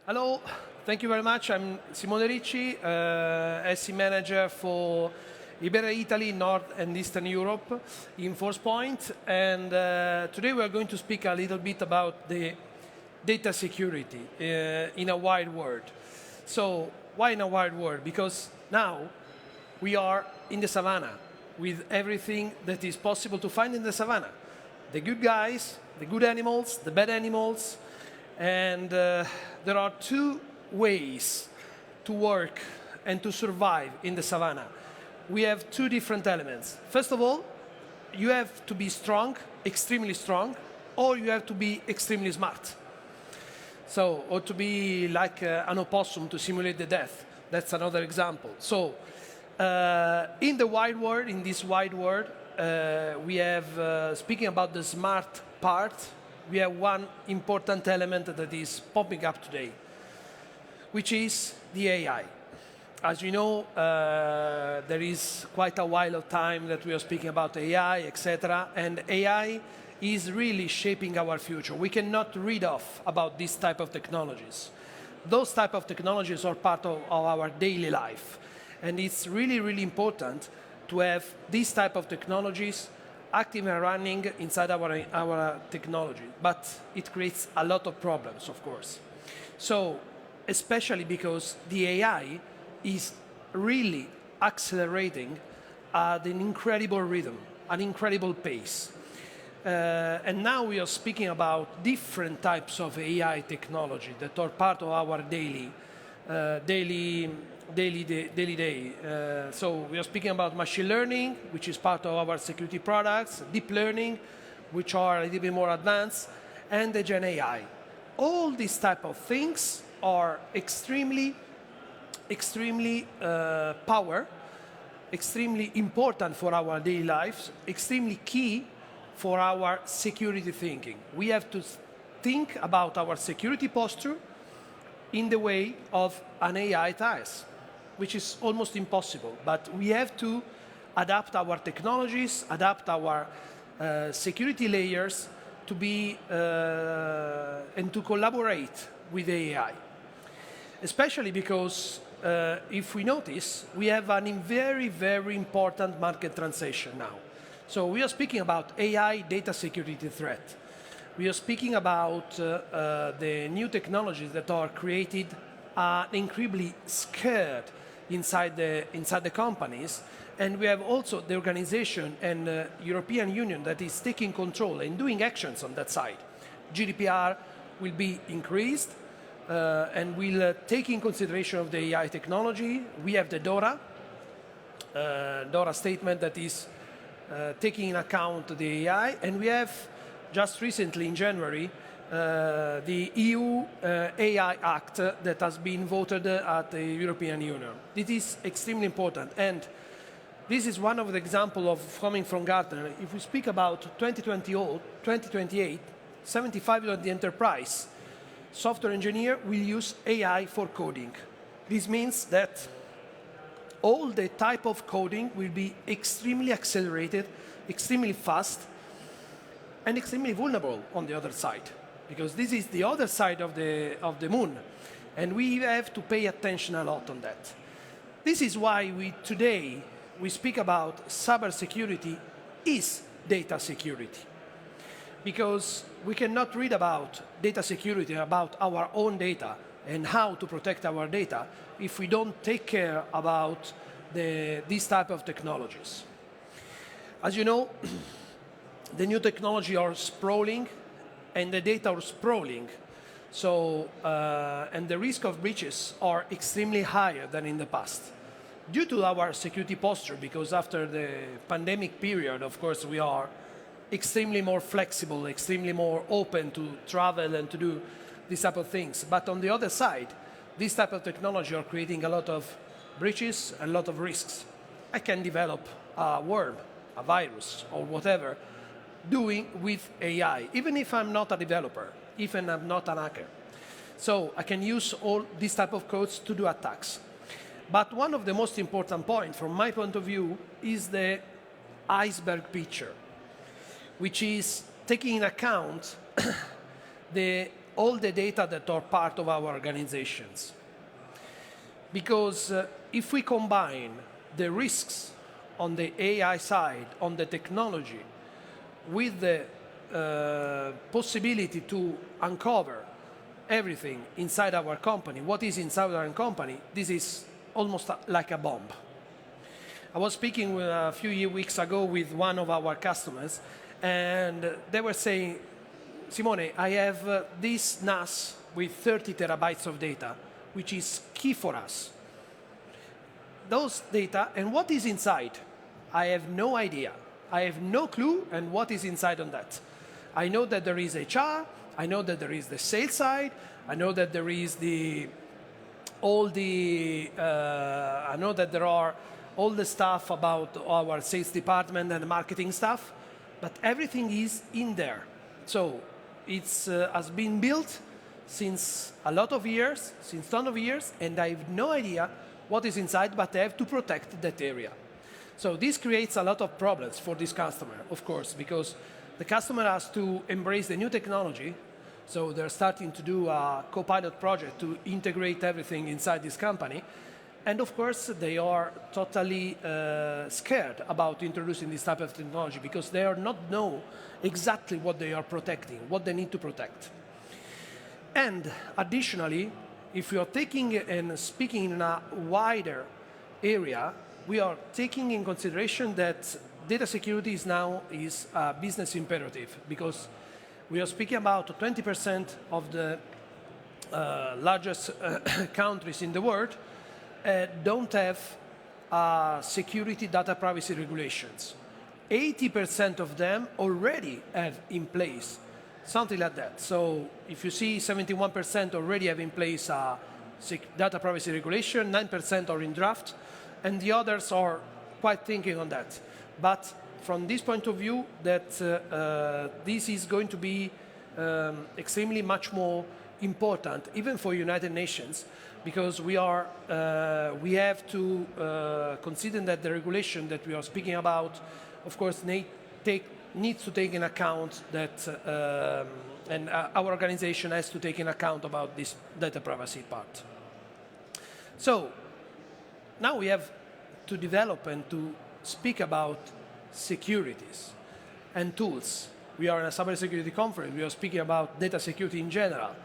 Hello, thank you very much. I'm Simone Ricci, SE Manager for Iberia, Italy, North and Eastern Europe in Forcepoint. And today we are going to speak a little bit about the data security in a wide world. So why in a wide world? Because now we are in the savannah with everything that is possible to find in the savannah. The good guys, the good animals, the bad animals, and there are two ways to work and to survive in the savannah. We have two different elements. First of all, you have to be strong, extremely strong, or you have to be extremely smart. So, or to be like an opossum to simulate the death. That's another example. So, in the wide world, in this wide world, we have, speaking about the smart part, we have one important element that is popping up today, which is the AI. As you know, there is quite a while of time that we are speaking about AI, etc., and AI is really shaping our future. We cannot read off about this type of technologies. Those type of technologies are part of our daily life, and it's really, really important to have these type of technologies active and running inside our technology, but it creates a lot of problems, of course. So, especially because the AI is really accelerating at an incredible rhythm, an incredible pace. And now we are speaking about different types of AI technology that are part of our daily day. So we are speaking about machine learning, which is part of our security products, deep learning, which are a little bit more advanced, and the Gen AI. All these type of things are extremely extremely important for our daily lives, extremely key for our security thinking. We have to think about our security posture in the way of an AI task, which is almost impossible. But we have to adapt our technologies, adapt our security layers to be and to collaborate with AI. Especially because if we notice, we have a very, very important market transition now. So we are speaking about AI data security threat. We are speaking about the new technologies that are created incredibly scared inside the companies, and we have also the organization and European Union that is taking control and doing actions on that side. GDPR will be increased and will take in consideration of the AI technology. We have the DORA statement that is taking in account the AI, and we have just recently in January the EU AI Act that has been voted at the European Union. This is extremely important, and this is one of the examples of coming from Gartner. If we speak about 2028, 75% of the enterprise software engineer will use AI for coding. This means that all the type of coding will be extremely accelerated, extremely fast, and extremely vulnerable on the other side, because this is the other side of the moon, and we have to pay attention a lot on that. This is why today we speak about cybersecurity is data security, because we cannot read about data security, about our own data and how to protect our data if we don't take care about these type of technologies. As you know, the new technology are sprawling and the data are sprawling. So, and the risk of breaches are extremely higher than in the past. Due to our security posture, because after the pandemic period, of course, we are extremely more flexible, extremely more open to travel and to do these type of things. But on the other side, this type of technology are creating a lot of breaches, a lot of risks. I can develop a worm, a virus, or whatever, doing with AI, even if I'm not a developer, even I'm not an hacker. So I can use all these type of codes to do attacks. But one of the most important points, from my point of view, is the iceberg picture, which is taking in account the all the data that are part of our organizations. Because if we combine the risks on the AI side, on the technology, with the possibility to uncover everything inside our company, what is inside our company, this is almost like a bomb. I was speaking a few weeks ago with one of our customers, and they were saying, Simone, I have this NAS with 30 terabytes of data, which is key for us. Those data, and what is inside? I have no idea. I have no clue and what is inside on that. I know that there is HR, I know that there is the sales side, I know that there is I know that there are all the stuff about our sales department and marketing stuff, but everything is in there. So it's has been built since a lot of years, since ton of years, and I have no idea what is inside, but I have to protect that area. So this creates a lot of problems for this customer, of course, because the customer has to embrace the new technology. So they're starting to do a co-pilot project to integrate everything inside this company. And of course, they are totally scared about introducing this type of technology because they are not know exactly what they are protecting, what they need to protect. And additionally, if we are taking and speaking in a wider area, we are taking in consideration that data security is now a business imperative because we are speaking about 20% of the largest countries in the world don't have security data privacy regulations. 80% of them already have in place something like that. So if you see 71% already have in place a data privacy regulation, 9% are in draft, and the others are quite thinking on that. But from this point of view, that this is going to be extremely much more important, even for United Nations, because we have to consider that the regulation that we are speaking about, of course, needs to take in account that, and our organization has to take in account about this data privacy part. So now we have to develop and to speak about securities and tools. We are in a cybersecurity conference. We are speaking about data security in general.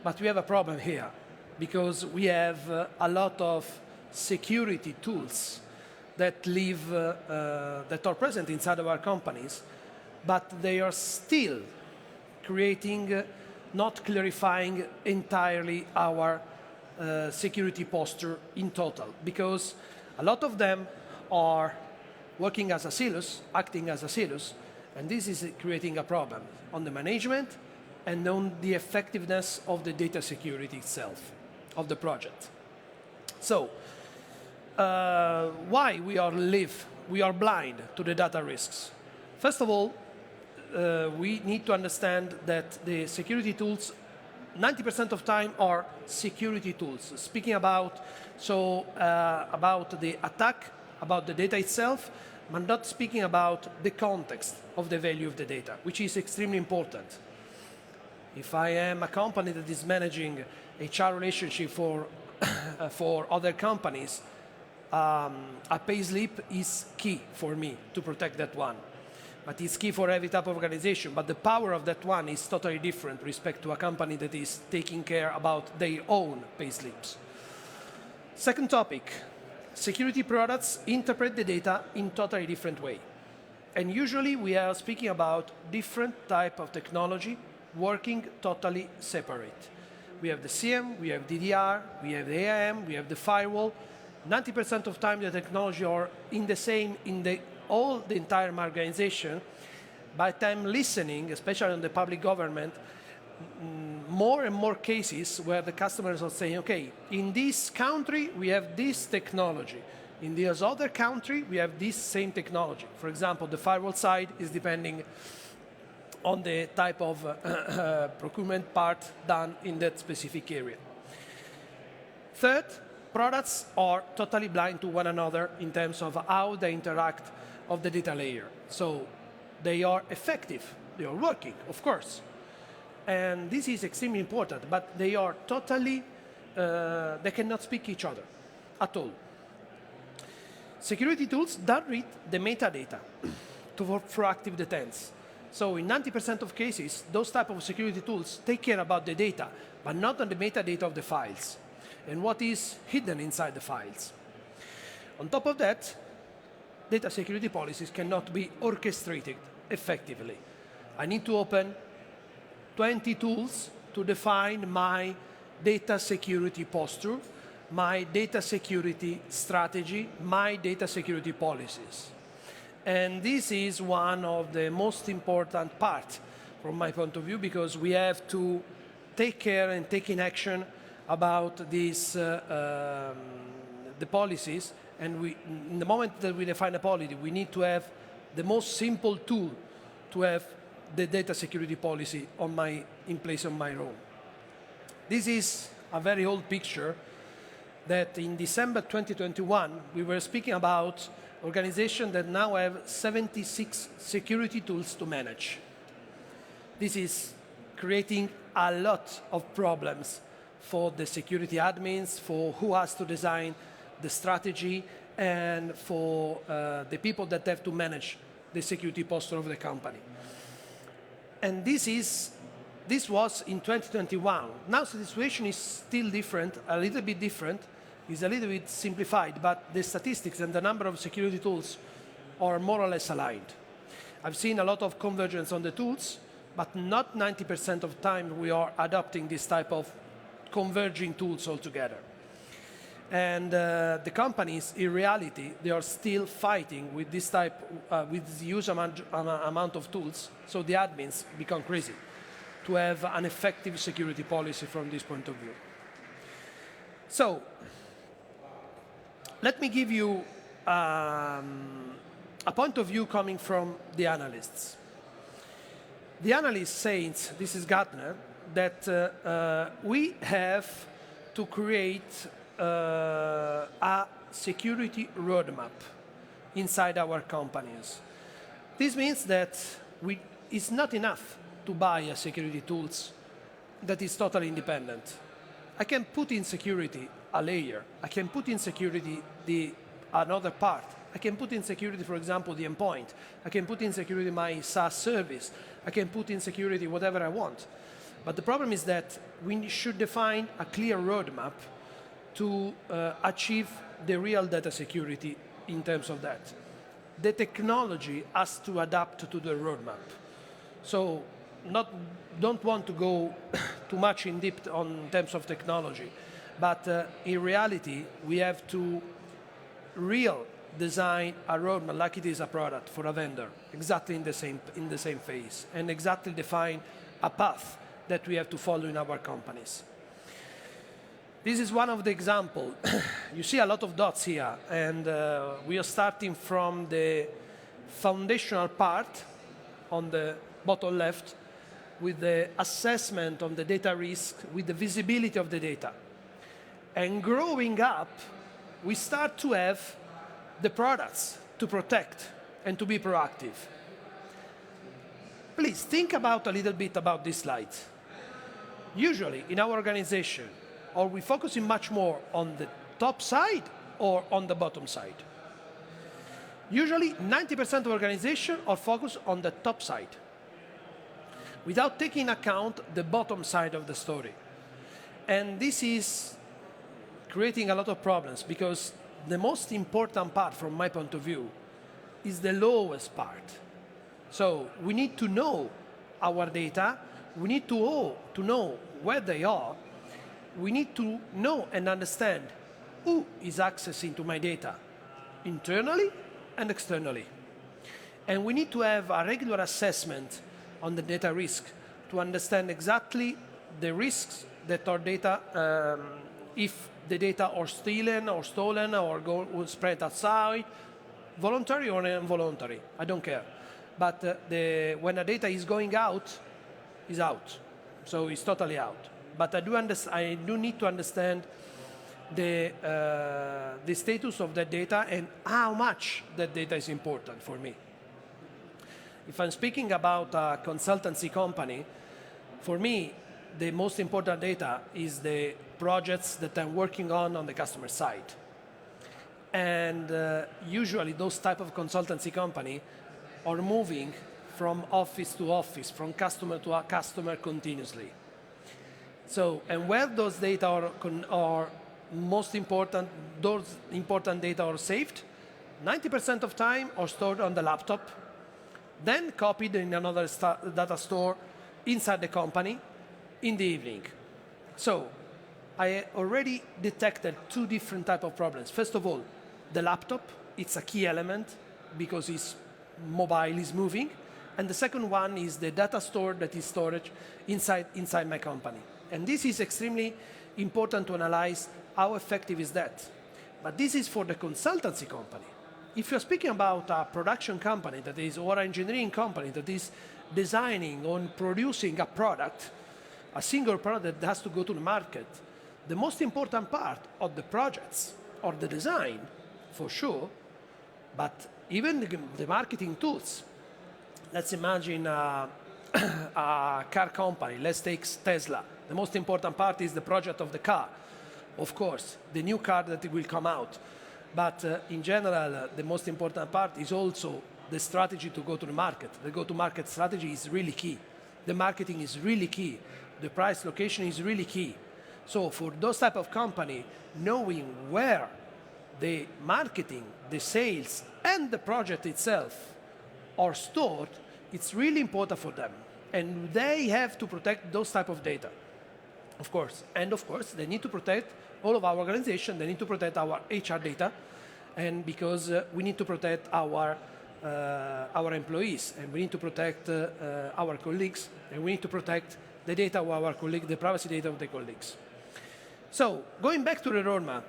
But we have a problem here because we have a lot of security tools that that are present inside of our companies, but they are still creating, not clarifying entirely our security posture in total, because a lot of them are working as a silos, acting as a silos, and this is creating a problem on the management and on the effectiveness of the data security itself, of the project. So, why we are blind to the data risks? First of all, we need to understand that the security tools, 90% of time are security tools. Speaking about the attack, about the data itself, but not speaking about the context of the value of the data, which is extremely important. If I am a company that is managing HR relationship for other companies, a payslip is key for me to protect that one. But it's key for every type of organization. But the power of that one is totally different with respect to a company that is taking care about their own payslips. Second topic, security products interpret the data in totally different way. And usually we are speaking about different type of technology working totally separate. We have the CM, we have DDR, we have the AIM, we have the firewall. 90% of time the technology are in the same, all the entire organization. But I'm listening, especially on the public government, more and more cases where the customers are saying, okay, in this country we have this technology. In this other country we have this same technology. For example, the firewall side is depending on the type of procurement part done in that specific area. Third, products are totally blind to one another in terms of how they interact of the data layer. So they are effective, they are working, of course. And this is extremely important, but they are totally, they cannot speak each other at all. Security tools don't read the metadata for active detents. So in 90% of cases, those type of security tools take care about the data, but not on the metadata of the files and what is hidden inside the files. On top of that, data security policies cannot be orchestrated effectively. I need to open 20 tools to define my data security posture, my data security strategy, my data security policies. And this is one of the most important parts from my point of view, because we have to take care and take in action about these, the policies. And in the moment that we define a policy, we need to have the most simple tool to have the data security policy in place on my own. This is a very old picture that in December 2021, we were speaking about organizations that now have 76 security tools to manage. This is creating a lot of problems for the security admins, for who has to design the strategy, and for the people that have to manage the security posture of the company. And this was in 2021. Now the situation is still different, a little bit different. It's a little bit simplified, but the statistics and the number of security tools are more or less aligned. I've seen a lot of convergence on the tools, but not 90% of the time we are adopting this type of converging tools altogether. And the companies, in reality, they are still fighting with this type, with this huge amount of tools, so the admins become crazy to have an effective security policy from this point of view. So, let me give you a point of view coming from the analysts. The analyst says, this is Gartner, that we have to create a security roadmap inside our companies. This means that it's not enough to buy a security tools that is totally independent. I can put in security a layer. I can put in security another part. I can put in security, for example, the endpoint. I can put in security my SaaS service. I can put in security whatever I want. But the problem is that we should define a clear roadmap to achieve the real data security in terms of that. The technology has to adapt to the roadmap. So don't want to go too much in depth in terms of technology, but in reality, we have to design a roadmap like it is a product for a vendor, exactly in the same phase, and exactly define a path that we have to follow in our companies. This is one of the examples. You see a lot of dots here, and we are starting from the foundational part on the bottom left with the assessment of the data risk, with the visibility of the data. And growing up, we start to have the products to protect and to be proactive. Please think about a little bit about this slide. Usually, in our organization, are we focusing much more on the top side or on the bottom side? Usually, 90% of organizations are focused on the top side, without taking into account the bottom side of the story. And this is creating a lot of problems, because the most important part, from my point of view, is the lowest part. So we need to know our data, we need to know where they are, we need to know and understand who is accessing to my data, internally and externally. And we need to have a regular assessment on the data risk to understand exactly the risks that our data, if the data are stolen or spread outside, voluntary or involuntary, I don't care. But when a data is going out, is out. So it's totally out. But I do need to understand the status of that data and how much that data is important for me. If I'm speaking about a consultancy company, For me, the most important data is the projects that I'm working on the customer side. And usually those type of consultancy company are moving from office to office, from customer to customer continuously. So, and where those data are most important, those important data are saved, 90% of time are stored on the laptop, then copied in another data store inside the company in the evening. So I already detected two different types of problems. First of all, the laptop, it's a key element because it's mobile, is moving. And the second one is the data store that is storage inside my company. And this is extremely important to analyze how effective is that. But this is for the consultancy company. If you're speaking about a production company that is, or an engineering company that is designing or producing a product, a single product that has to go to the market, the most important part of the projects or the design, for sure, but even the marketing tools. Let's imagine a car company. Let's take Tesla. The most important part is the project of the car. Of course, the new car that will come out. But in general, the most important part is also the strategy to go to the market. The go-to-market strategy is really key. The marketing is really key. The price location is really key. So for those type of company, knowing where the marketing, the sales, and the project itself are stored, it's really important for them. And they have to protect those type of data, of course. And of course, they need to protect all of our organization. They need to protect our HR data, and because we need to protect our employees, and we need to protect our colleagues, and we need to protect the data of our colleagues, the privacy data of the colleagues. So going back to the roadmap,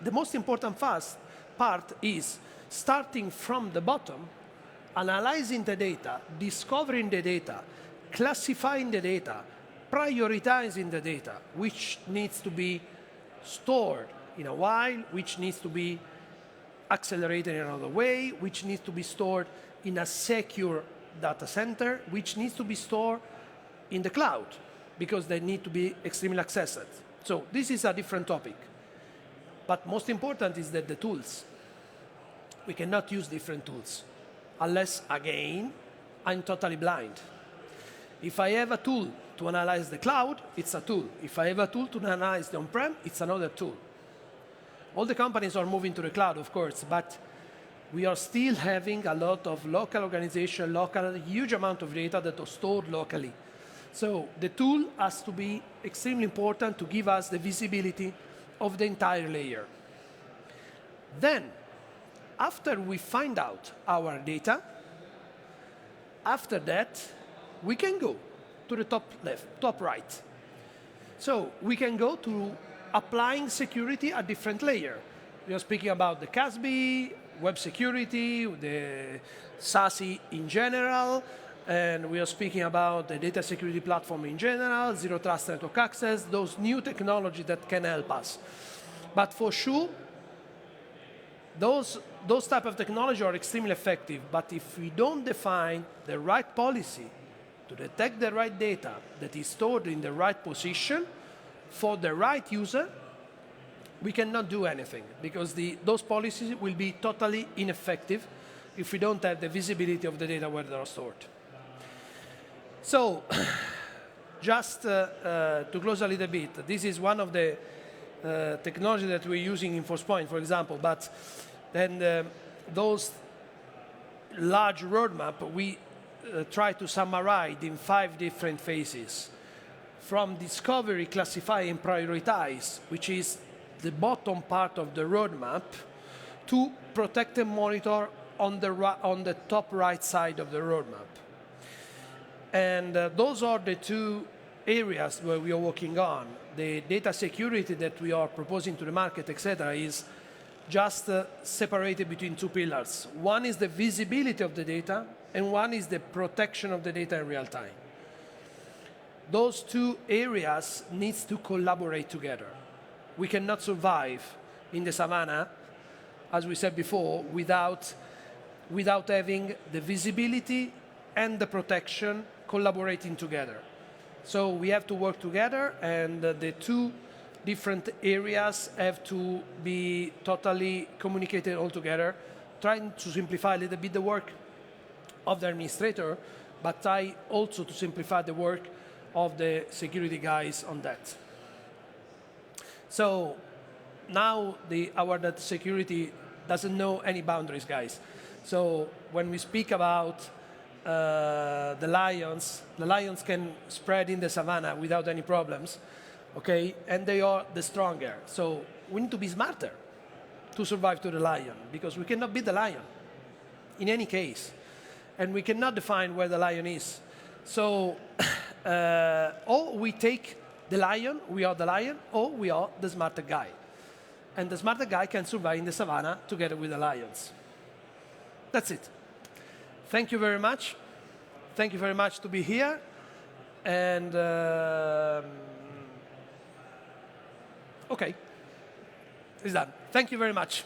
the most important part is starting from the bottom, analyzing the data, discovering the data, classifying the data, prioritizing the data, which needs to be stored in a while, which needs to be accelerated in another way, which needs to be stored in a secure data center, which needs to be stored in the cloud, because they need to be extremely accessed. So this is a different topic. But most important is that the tools. We cannot use different tools, unless, again, I'm totally blind. If I have a tool to analyze the cloud, it's a tool. If I have a tool to analyze the on-prem, it's another tool. All the companies are moving to the cloud, of course, but we are still having a lot of local organization, huge amount of data that are stored locally. So the tool has to be extremely important to give us the visibility of the entire layer. Then, after we find out our data, after that, we can go to the top left, top right. So we can go to applying security at different layer. We are speaking about the CASB, web security, the SASE in general, and we are speaking about the data security platform in general, zero trust network access, those new technologies that can help us. But for sure, those type of technology are extremely effective, but if we don't define the right policy to detect the right data that is stored in the right position for the right user, we cannot do anything, because those policies will be totally ineffective if we don't have the visibility of the data where they are stored. So, just to close a little bit, this is one of the technology that we're using in Forcepoint, for example, but then those large roadmap, we try to summarize in 5 different phases. From discovery, classify, and prioritize, which is the bottom part of the roadmap, to protect and monitor on the top right side of the roadmap. And those are the 2 areas where we are working on. The data security that we are proposing to the market, etc., is just separated between 2 pillars. One is the visibility of the data, and one is the protection of the data in real time. Those 2 areas need to collaborate together. We cannot survive in the savannah, as we said before, without having the visibility and the protection collaborating together. So we have to work together, and the two different areas have to be totally communicated all together, trying to simplify a little bit the work of the administrator, but try also to simplify the work of the security guys on that. So now our data security doesn't know any boundaries, guys. So when we speak about the lions can spread in the savannah without any problems, okay? And they are the stronger. So we need to be smarter to survive to the lion, because we cannot beat the lion in any case. And we cannot define where the lion is. So or we take the lion, we are the lion, or we are the smarter guy. And the smarter guy can survive in the savannah together with the lions. That's it. Thank you very much. Thank you very much to be here. And okay, it's done. Thank you very much.